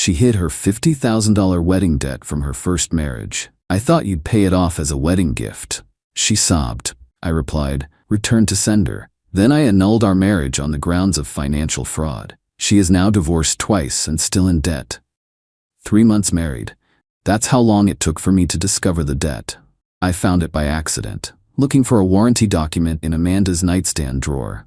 She hid her $50,000 wedding debt from her first marriage. I thought you'd pay it off as a wedding gift. She sobbed. I replied, return to sender. Then I annulled our marriage on the grounds of financial fraud. She is now divorced twice and still in debt. 3 months married. That's how long it took for me to discover the debt. I found it by accident, looking for a warranty document in Amanda's nightstand drawer.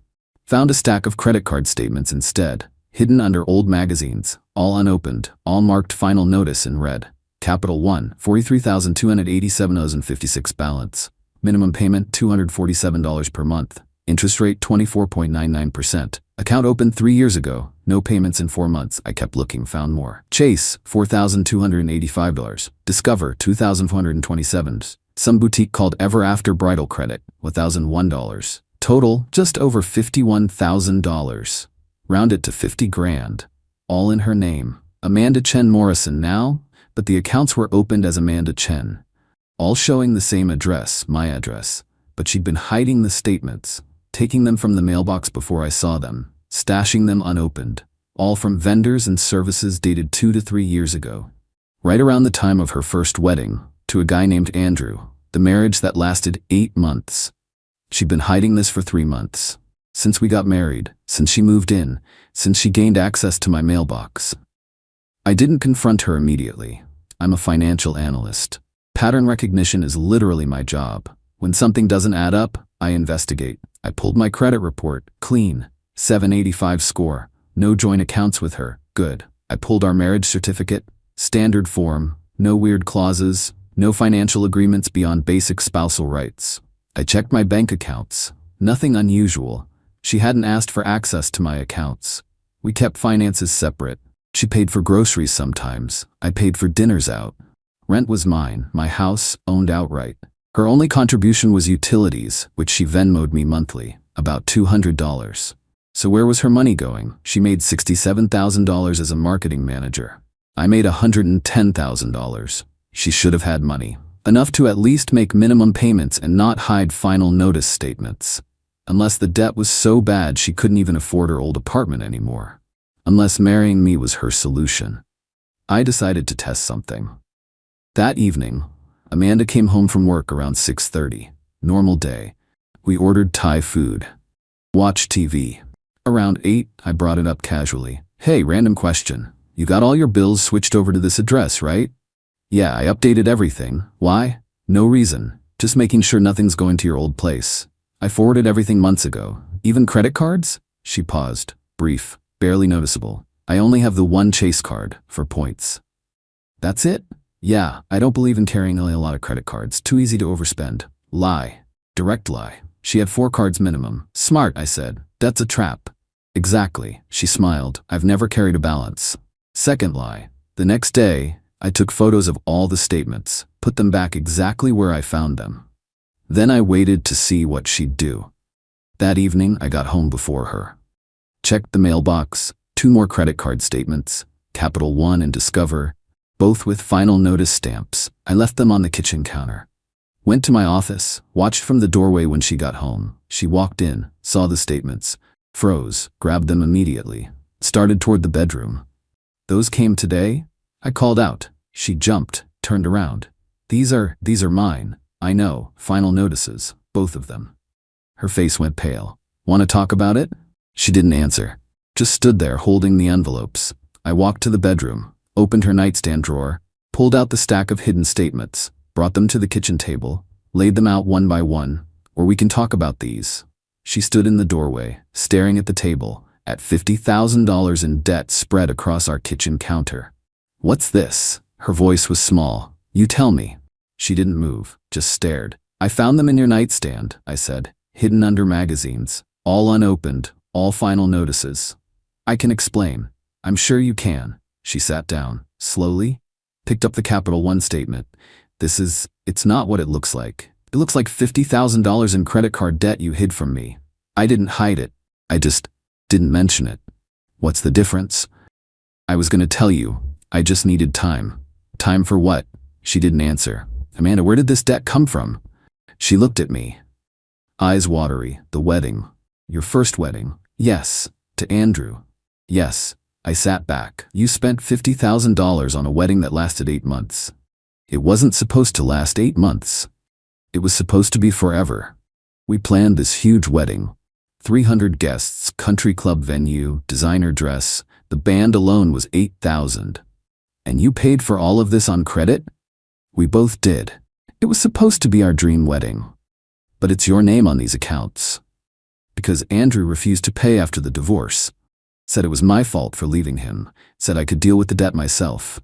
Found a stack of credit card statements instead, hidden under old magazines, all unopened, all marked final notice in red. Capital 1, $43,287.56 balance. Minimum payment $247 per month. Interest rate 24.99%. Account opened 3 years ago. No payments in 4 months. I kept looking, found more. Chase, $4,285. Discover, $2,427. Some boutique called Ever After Bridal Credit, $1,001. Total, just over $51,000. Round it to 50 grand. All in her name. Amanda Chen Morrison now, but the accounts were opened as Amanda Chen. All showing the same address, my address, but she'd been hiding the statements, taking them from the mailbox before I saw them, stashing them unopened, all from vendors and services dated 2 to 3 years ago. Right around the time of her first wedding, to a guy named Andrew, the marriage that lasted 8 months. She'd been hiding this for 3 months. Since we got married, since she moved in, since she gained access to my mailbox. I didn't confront her immediately. I'm a financial analyst. Pattern recognition is literally my job. When something doesn't add up, I investigate. I pulled my credit report, clean, 785 score, no joint accounts with her, good. I pulled our marriage certificate, standard form, no weird clauses, no financial agreements beyond basic spousal rights. I checked my bank accounts, nothing unusual. She hadn't asked for access to my accounts. We kept finances separate. She paid for groceries sometimes. I paid for dinners out. Rent was mine, my house, owned outright. Her only contribution was utilities, which she Venmo'd me monthly, about $200. So where was her money going? She made $67,000 as a marketing manager. I made $110,000. She should have had money. Enough to at least make minimum payments and not hide final notice statements. Unless the debt was so bad she couldn't even afford her old apartment anymore. Unless marrying me was her solution. I decided to test something. That evening, Amanda came home from work around 6:30. Normal day. We ordered Thai food. Watched TV. Around 8, I brought it up casually. Hey, random question. You got all your bills switched over to this address, right? Yeah, I updated everything. Why? No reason. Just making sure nothing's going to your old place. I forwarded everything months ago. Even credit cards? She paused. Brief. Barely noticeable. I only have the one Chase card, for points. That's it? Yeah, I don't believe in carrying a lot of credit cards. Too easy to overspend. Lie. Direct lie. She had 4 cards minimum. Smart, I said. That's a trap. Exactly. She smiled. I've never carried a balance. Second lie. The next day, I took photos of all the statements, put them back exactly where I found them. Then I waited to see what she'd do. That evening, I got home before her. Checked the mailbox, 2 more credit card statements, Capital One and Discover, both with final notice stamps. I left them on the kitchen counter. Went to my office, watched from the doorway when she got home. She walked in, saw the statements, froze, grabbed them immediately, started toward the bedroom. Those came today? I called out. She jumped, turned around. These are mine. I know, final notices, both of them. Her face went pale. Want to talk about it? She didn't answer, just stood there holding the envelopes. I walked to the bedroom, opened her nightstand drawer, pulled out the stack of hidden statements, brought them to the kitchen table, laid them out one by one, or we can talk about these. She stood in the doorway, staring at the table, at $50,000 in debt spread across our kitchen counter. What's this? Her voice was small. You tell me. She didn't move, just stared. I found them in your nightstand, I said, hidden under magazines, all unopened, all final notices. I can explain. I'm sure you can. She sat down, slowly, picked up the Capital One statement. It's not what it looks like. It looks like $50,000 in credit card debt you hid from me. I didn't hide it. I just didn't mention it. What's the difference? I was going to tell you. I just needed time. Time for what? She didn't answer. Amanda, where did this debt come from? She looked at me. Eyes watery. The wedding. Your first wedding. Yes. To Andrew. Yes. I sat back. You spent $50,000 on a wedding that lasted 8 months. It wasn't supposed to last 8 months. It was supposed to be forever. We planned this huge wedding. 300 guests, country club venue, designer dress. The band alone was $8,000. And you paid for all of this on credit? We both did. It was supposed to be our dream wedding. But it's your name on these accounts. Because Andrew refused to pay after the divorce. Said it was my fault for leaving him. Said I could deal with the debt myself.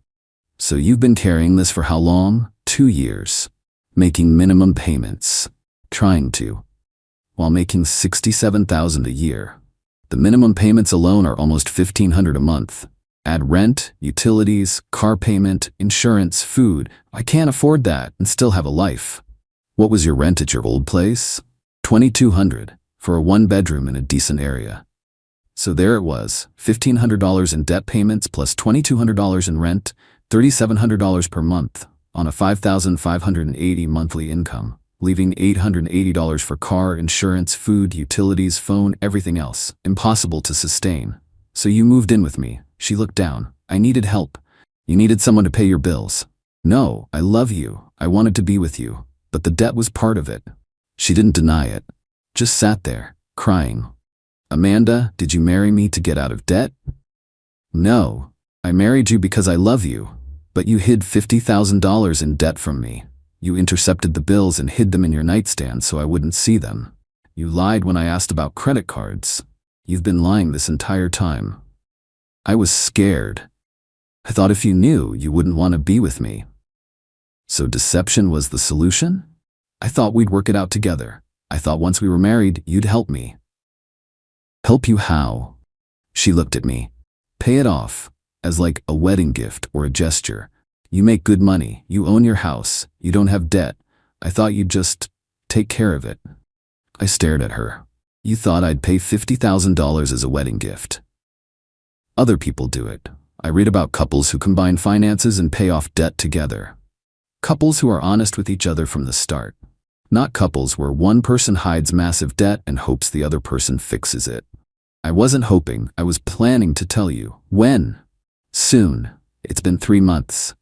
So you've been carrying this for how long? 2 years. Making minimum payments. Trying to. While making $67,000 a year. The minimum payments alone are almost $1,500 a month. Add rent, utilities, car payment, insurance, food. I can't afford that and still have a life. What was your rent at your old place? $2,200 for a 1-bedroom in a decent area. So there it was, $1,500 in debt payments plus $2,200 in rent, $3,700 per month on a $5,580 monthly income, leaving $880 for car, insurance, food, utilities, phone, everything else. Impossible to sustain. So you moved in with me. She looked down. I needed help. You needed someone to pay your bills. No, I love you. I wanted to be with you. But the debt was part of it. She didn't deny it. Just sat there, crying. Amanda, did you marry me to get out of debt? No. I married you because I love you. But you hid $50,000 in debt from me. You intercepted the bills and hid them in your nightstand so I wouldn't see them. You lied when I asked about credit cards. You've been lying this entire time. I was scared. I thought if you knew, you wouldn't want to be with me. So deception was the solution? I thought we'd work it out together. I thought once we were married, you'd help me. Help you how? She looked at me. Pay it off, as like a wedding gift or a gesture. You make good money, you own your house, you don't have debt. I thought you'd just take care of it. I stared at her. You thought I'd pay $50,000 as a wedding gift. Other people do it. I read about couples who combine finances and pay off debt together. Couples who are honest with each other from the start. Not couples where one person hides massive debt and hopes the other person fixes it. I wasn't hoping, I was planning to tell you. When? Soon. It's been 3 months.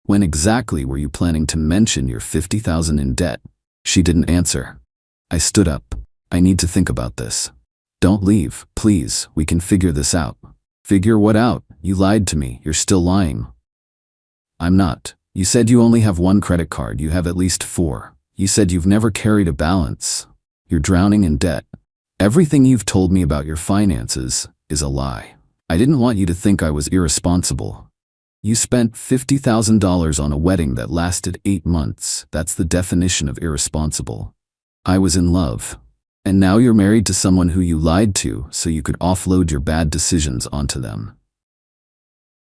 When exactly were you planning to mention your $50,000 in debt? She didn't answer. I stood up. I need to think about this. Don't leave, please, we can figure this out. Figure what out? You lied to me, you're still lying. I'm not. You said you only have 1 credit card, you have at least 4. You said you've never carried a balance. You're drowning in debt. Everything you've told me about your finances is a lie. I didn't want you to think I was irresponsible. You spent $50,000 on a wedding that lasted 8 months. That's the definition of irresponsible. I was in love. And now you're married to someone who you lied to so you could offload your bad decisions onto them.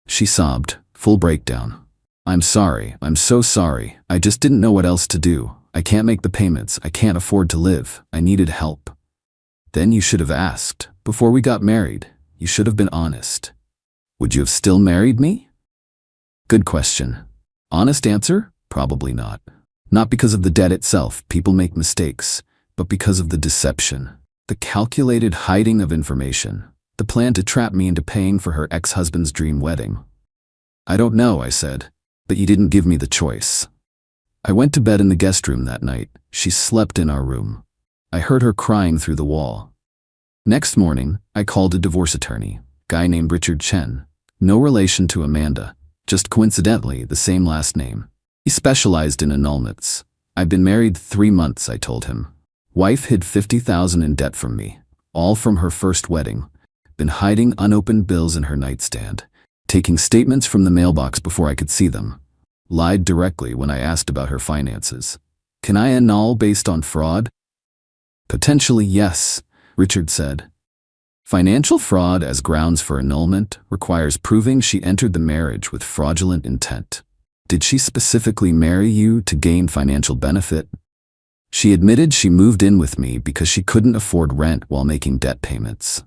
She sobbed, full breakdown. I'm sorry, I'm so sorry. I just didn't know what else to do. I can't make the payments. I can't afford to live. I needed help. Then you should have asked. Before we got married, you should have been honest. Would you have still married me? Good question. Honest answer? Probably not. Not because of the debt itself, people make mistakes, but because of the deception, the calculated hiding of information, the plan to trap me into paying for her ex-husband's dream wedding. I don't know, I said, but you didn't give me the choice. I went to bed in the guest room that night. She slept in our room. I heard her crying through the wall. Next morning, I called a divorce attorney, guy named Richard Chen. No relation to Amanda, just coincidentally the same last name. He specialized in annulments. I've been married 3 months, I told him. Wife hid $50,000 in debt from me, all from her first wedding. Been hiding unopened bills in her nightstand, taking statements from the mailbox before I could see them. Lied directly when I asked about her finances. Can I annul based on fraud? Potentially yes, Richard said. Financial fraud as grounds for annulment requires proving she entered the marriage with fraudulent intent. Did she specifically marry you to gain financial benefit? She admitted she moved in with me because she couldn't afford rent while making debt payments.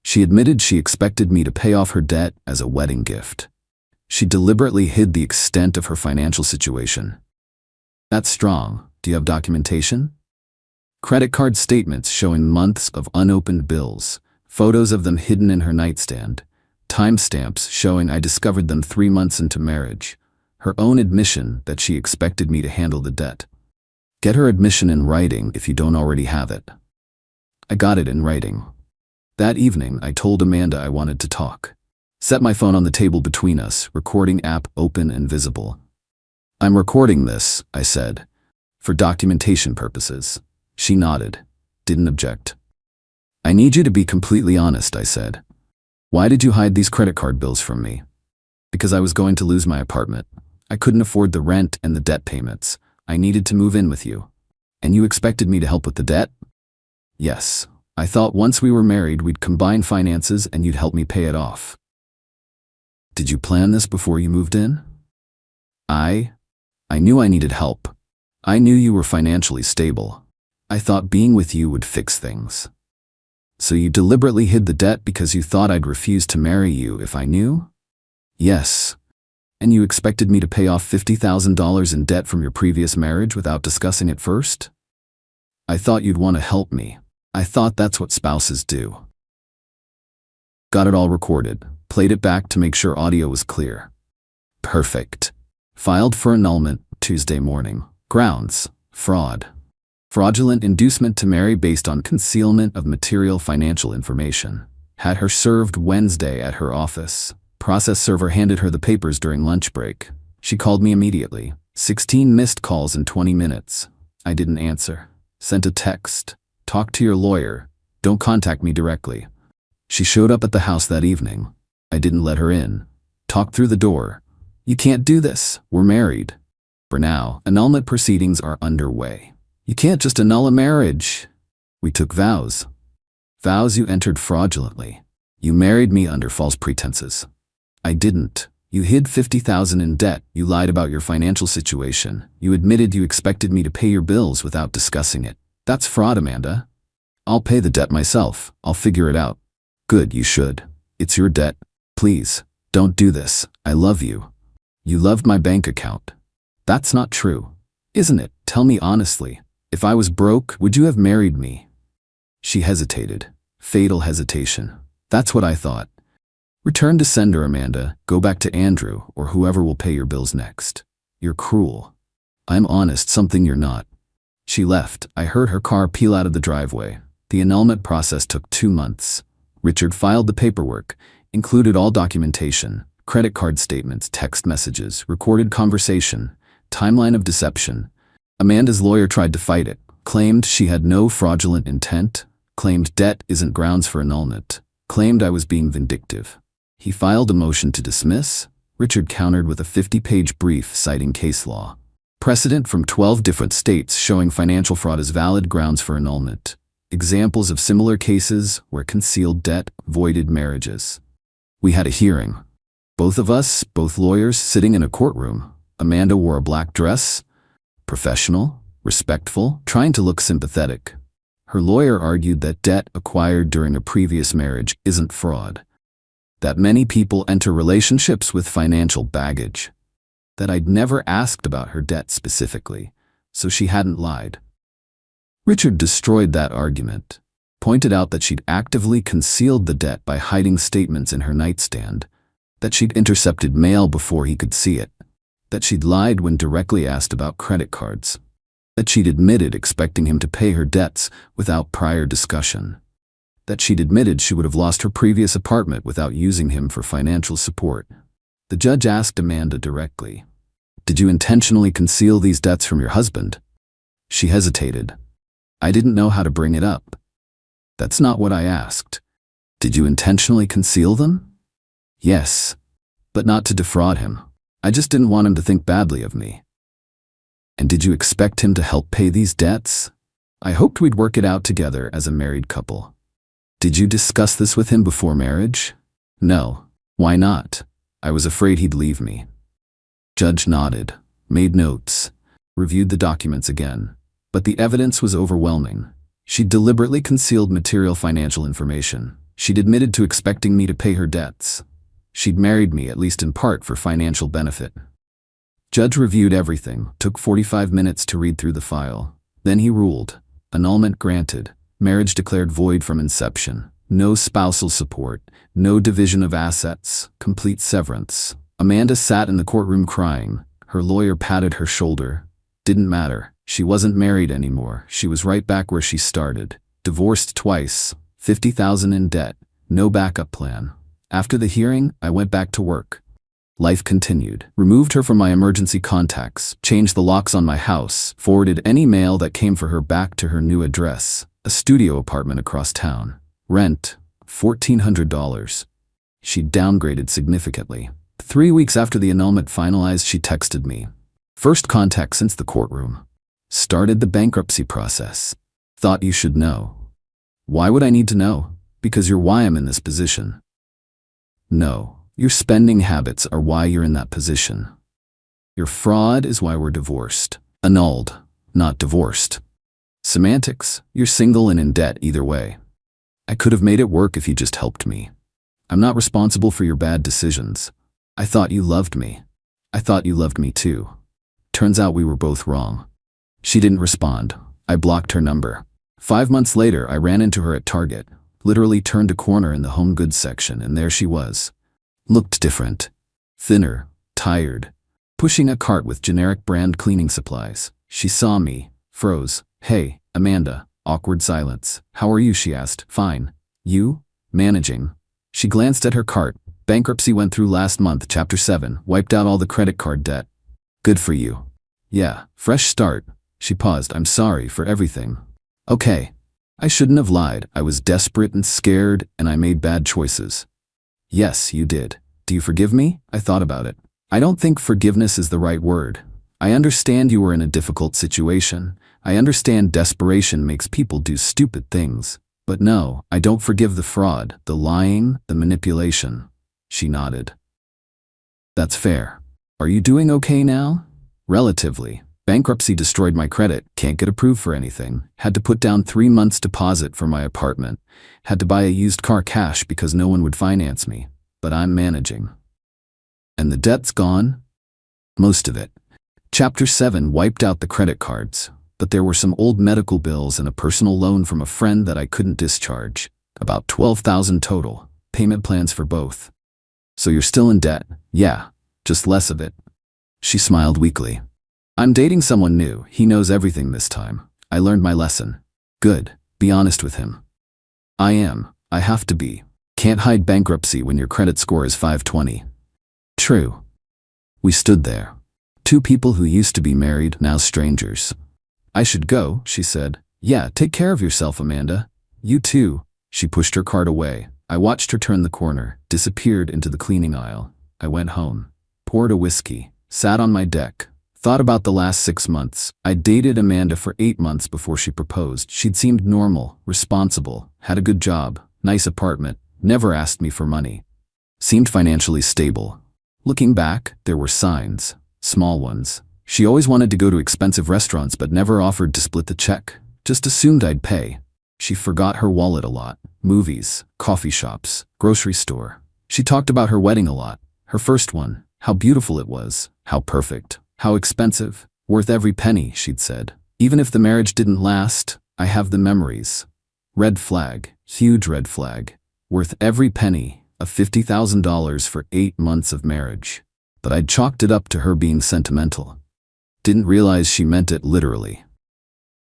She admitted she expected me to pay off her debt as a wedding gift. She deliberately hid the extent of her financial situation. That's strong. Do you have documentation? Credit card statements showing months of unopened bills, photos of them hidden in her nightstand, Timestamps showing I discovered them 3 months into marriage. Her own admission that she expected me to handle the debt. Get her admission in writing if you don't already have it. I got it in writing. That evening, I told Amanda I wanted to talk. Set my phone on the table between us, recording app open and visible. I'm recording this, I said, for documentation purposes. She nodded, didn't object. I need you to be completely honest, I said. Why did you hide these credit card bills from me? Because I was going to lose my apartment. I couldn't afford the rent and the debt payments. I needed to move in with you. And you expected me to help with the debt? Yes. I thought once we were married, we'd combine finances and you'd help me pay it off. Did you plan this before you moved in? I knew I needed help. I knew you were financially stable. I thought being with you would fix things. So you deliberately hid the debt because you thought I'd refuse to marry you if I knew? Yes. And you expected me to pay off $50,000 in debt from your previous marriage without discussing it first? I thought you'd want to help me. I thought that's what spouses do. Got it all recorded. Played it back to make sure audio was clear. Perfect. Filed for annulment Tuesday morning. Grounds: fraud. Fraudulent inducement to marry based on concealment of material financial information. Had her served Wednesday at her office. Process server handed her the papers during lunch break. She called me immediately. 16 missed calls in 20 minutes. I didn't answer. Sent a text. Talk to your lawyer. Don't contact me directly. She showed up at the house that evening. I didn't let her in. Talked through the door. You can't do this. We're married. For now, annulment proceedings are underway. You can't just annul a marriage. We took vows. Vows you entered fraudulently. You married me under false pretenses. I didn't. You hid $50,000 in debt. You lied about your financial situation. You admitted you expected me to pay your bills without discussing it. That's fraud, Amanda. I'll pay the debt myself. I'll figure it out. Good, you should. It's your debt. Please, don't do this. I love you. You loved my bank account. That's not true, isn't it? Tell me honestly. If I was broke, would you have married me? She hesitated. Fatal hesitation. That's what I thought. Return to sender, Amanda. Go back to Andrew or whoever will pay your bills next. You're cruel. I'm honest, something you're not. She left. I heard her car peel out of the driveway. The annulment process took 2 months. Richard filed the paperwork, included all documentation, credit card statements, text messages, recorded conversation, timeline of deception. Amanda's lawyer tried to fight it, claimed she had no fraudulent intent, claimed debt isn't grounds for annulment, claimed I was being vindictive. He filed a motion to dismiss. Richard countered with a 50-page brief citing case law. Precedent from 12 different states showing financial fraud as valid grounds for annulment. Examples of similar cases where concealed debt voided marriages. We had a hearing. Both of us, both lawyers, sitting in a courtroom. Amanda wore a black dress. Professional, respectful, trying to look sympathetic. Her lawyer argued that debt acquired during a previous marriage isn't fraud. That many people enter relationships with financial baggage. That I'd never asked about her debt specifically, so she hadn't lied. Richard destroyed that argument, pointed out that she'd actively concealed the debt by hiding statements in her nightstand, that she'd intercepted mail before he could see it, that she'd lied when directly asked about credit cards, that she'd admitted expecting him to pay her debts without prior discussion, that she'd admitted she would have lost her previous apartment without using him for financial support. The judge asked Amanda directly, "Did you intentionally conceal these debts from your husband?" She hesitated. I didn't know how to bring it up. That's not what I asked. Did you intentionally conceal them? Yes, but not to defraud him. I just didn't want him to think badly of me. And did you expect him to help pay these debts? I hoped we'd work it out together as a married couple. Did you discuss this with him before marriage? No. Why not? I was afraid he'd leave me. Judge nodded, made notes, reviewed the documents again. But the evidence was overwhelming. She'd deliberately concealed material financial information. She'd admitted to expecting me to pay her debts. She'd married me, at least in part, for financial benefit. Judge reviewed everything, took 45 minutes to read through the file. Then he ruled. Annulment granted. Marriage declared void from inception. No spousal support, no division of assets, complete severance. Amanda sat in the courtroom crying. Her lawyer patted her shoulder. Didn't matter. She wasn't married anymore. She was right back where she started. Divorced twice, $50,000 in debt, no backup plan. After the hearing, I went back to work. Life continued. Removed her from my emergency contacts, changed the locks on my house, forwarded any mail that came for her back to her new address, a studio apartment across town. Rent, $1,400. She downgraded significantly. 3 weeks after the annulment finalized, she texted me. First contact since the courtroom. Started the bankruptcy process. Thought you should know. Why would I need to know? Because you're why I'm in this position. No, your spending habits are why you're in that position. Your fraud is why we're divorced. Annulled, not divorced. Semantics, you're single and in debt either way. I could have made it work if you just helped me. I'm not responsible for your bad decisions. I thought you loved me. I thought you loved me too. Turns out we were both wrong. She didn't respond. I blocked her number. 5 months later, I ran into her at Target, literally turned a corner in the home goods section, and there she was. Looked different. Thinner, tired, pushing a cart with generic brand cleaning supplies. She saw me, froze. Hey, Amanda. Awkward silence. How are you? She asked. Fine. You? Managing. She glanced at her cart. Bankruptcy went through last month, Chapter 7, wiped out all the credit card debt. Good for you. Yeah, fresh start. She paused. I'm sorry for everything. Okay. I shouldn't have lied. I was desperate and scared, and I made bad choices. Yes, you did. Do you forgive me? I thought about it. I don't think forgiveness is the right word. I understand you were in a difficult situation. I understand desperation makes people do stupid things. But no, I don't forgive the fraud, the lying, the manipulation. She nodded. That's fair. Are you doing okay now? Relatively. Bankruptcy destroyed my credit, can't get approved for anything, had to put down 3 months' deposit for my apartment, had to buy a used car cash because no one would finance me. But I'm managing. And the debt's gone? Most of it. Chapter 7 wiped out the credit cards, but there were some old medical bills and a personal loan from a friend that I couldn't discharge. About $12,000 total, payment plans for both. So you're still in debt? Yeah, just less of it. She smiled weakly. I'm dating someone new. He knows everything this time. I learned my lesson. Good. Be honest with him. I am. I have to be. Can't hide bankruptcy when your credit score is 520. True. We stood there. Two people who used to be married, now strangers. I should go, she said. Yeah, take care of yourself, Amanda. You too. She pushed her cart away. I watched her turn the corner, disappeared into the cleaning aisle. I went home, poured a whiskey, sat on my deck, thought about the last 6 months. I dated Amanda for 8 months before she proposed. She'd seemed normal, responsible, had a good job, nice apartment, never asked me for money. Seemed financially stable. Looking back, there were signs, small ones. She always wanted to go to expensive restaurants but never offered to split the check, just assumed I'd pay. She forgot her wallet a lot. Movies, coffee shops, grocery store. She talked about her wedding a lot. Her first one, how beautiful it was, how perfect, how expensive, worth every penny, she'd said. Even if the marriage didn't last, I have the memories. Red flag, huge red flag. Worth every penny, of $50,000 for 8 months of marriage. But I'd chalked it up to her being sentimental. Didn't realize she meant it literally.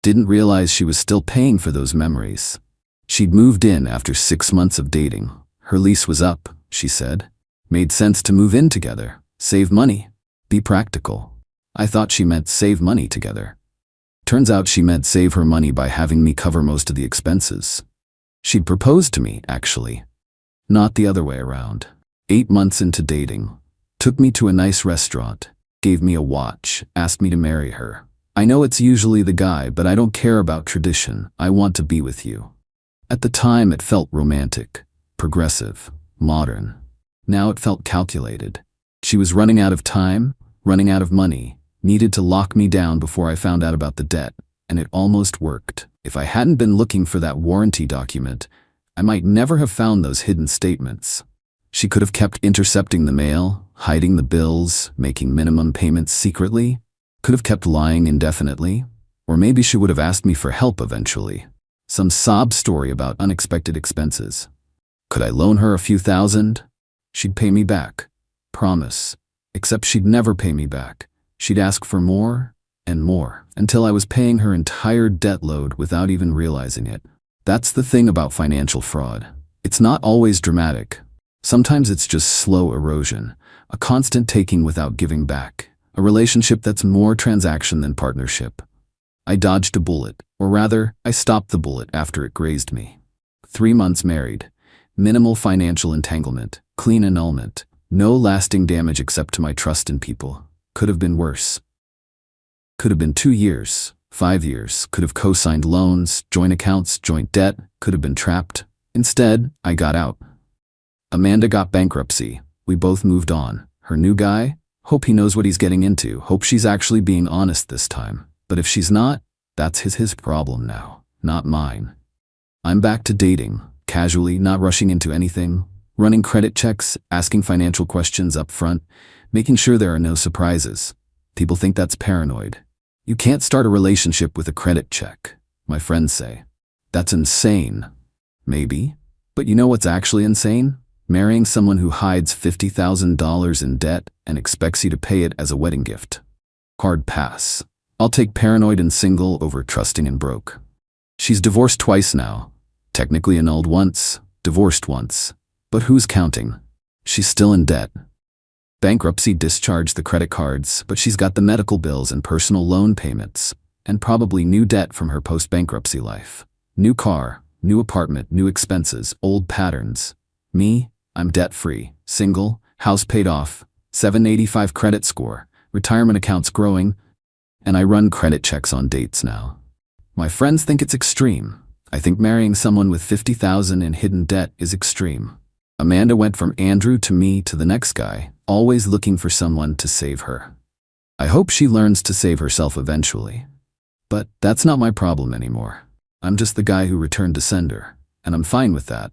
Didn't realize she was still paying for those memories. She'd moved in after 6 months of dating. Her lease was up, she said. Made sense to move in together, save money, be practical. I thought she meant save money together. Turns out she meant save her money by having me cover most of the expenses. She'd proposed to me, actually. Not the other way around. 8 months into dating. Took me to a nice restaurant, gave me a watch, asked me to marry her. I know it's usually the guy, but I don't care about tradition. I want to be with you. At the time, it felt romantic, progressive, modern. Now it felt calculated. She was running out of time, running out of money, needed to lock me down before I found out about the debt, and it almost worked. If I hadn't been looking for that warranty document, I might never have found those hidden statements. She could have kept intercepting the mail, hiding the bills, making minimum payments secretly, could have kept lying indefinitely, or maybe she would have asked me for help eventually. Some sob story about unexpected expenses. Could I loan her a few thousand? She'd pay me back. Promise. Except she'd never pay me back. She'd ask for more and more until I was paying her entire debt load without even realizing it. That's the thing about financial fraud. It's not always dramatic. Sometimes it's just slow erosion, a constant taking without giving back, a relationship that's more transaction than partnership. I dodged a bullet, or rather, I stopped the bullet after it grazed me. 3 months married, minimal financial entanglement, clean annulment, no lasting damage except to my trust in people. Could have been worse. Could have been 2 years, 5 years, could have co-signed loans, joint accounts, joint debt, could have been trapped. Instead, I got out. Amanda got bankruptcy. We both moved on. Her new guy? Hope he knows what he's getting into. Hope she's actually being honest this time. But if she's not, that's his problem now, not mine. I'm back to dating, casually, not rushing into anything, running credit checks, asking financial questions up front, making sure there are no surprises. People think that's paranoid. You can't start a relationship with a credit check, my friends say. That's insane. Maybe. But you know what's actually insane? Marrying someone who hides $50,000 in debt and expects you to pay it as a wedding gift. Hard pass. I'll take paranoid and single over trusting and broke. She's divorced twice now. Technically annulled once, divorced once. But who's counting? She's still in debt. Bankruptcy discharged the credit cards, but she's got the medical bills and personal loan payments, and probably new debt from her post-bankruptcy life. New car, new apartment, new expenses, old patterns. Me, I'm debt-free, single, house paid off, 785 credit score, retirement accounts growing, and I run credit checks on dates now. My friends think it's extreme. I think marrying someone with $50,000 in hidden debt is extreme. Amanda went from Andrew to me to the next guy, always looking for someone to save her. I hope she learns to save herself eventually. But that's not my problem anymore. I'm just the guy who returned to sender, and I'm fine with that.